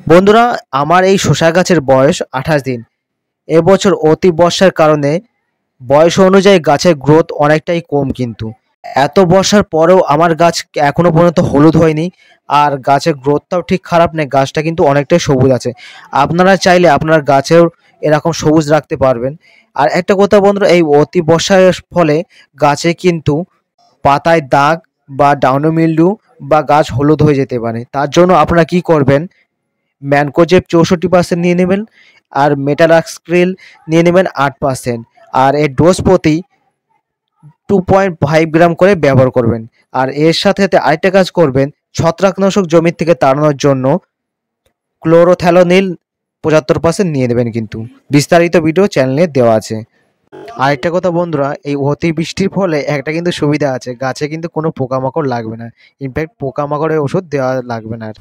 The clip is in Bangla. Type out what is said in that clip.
বন্ধুরা, আমার এই শসা গাছের বয়স 28 দিন। এবছর অতি বর্ষার কারণে বয়স অনুযায়ী গাছের গ্রোথ অনেকটাই কম, কিন্তু এত বর্ষার পরেও আমার গাছ এখনো পর্যন্ত হলুদ হয়নি। আর গাছের গ্রোথটাও ঠিক খারাপ নেই, গাছটা কিন্তু অনেকটাই সবুজ আছে। আপনারা চাইলে আপনার গাছেও এরকম সবুজ রাখতে পারবেন। আর একটা কথা বন্ধুরা, এই অতি বর্ষার ফলে গাছে কিন্তু পাতায় দাগ বা ডাউনো মিল্ডিউ বা গাছ হলুদ হয়ে যেতে পারে। তার জন্য আপনারা কি করবেন, ম্যানকোজেব 64% নিয়ে নেবেন, আর মেটালাক্সিল নিয়ে নেবেন 8%। আর এর ডোজ প্রতি 2.5 গ্রাম করে ব্যবহার করবেন। আর এর সাথে সাথে আরেকটা কাজ করবেন, ছত্রাকনাশক জমির থেকে তাড়ানোর জন্য ক্লোরোথ্যালোনিল 75% নিয়ে নেবেন। কিন্তু বিস্তারিত ভিডিও চ্যানেলে দেওয়া আছে। আরেকটা কথা বন্ধুরা, এই অতি বৃষ্টির ফলে একটা কিন্তু সুবিধা আছে, গাছে কিন্তু কোনো পোকামাকড় লাগবে না। ইনফ্যাক্ট পোকামাকড়ের ওষুধ দেওয়া লাগবে না আর।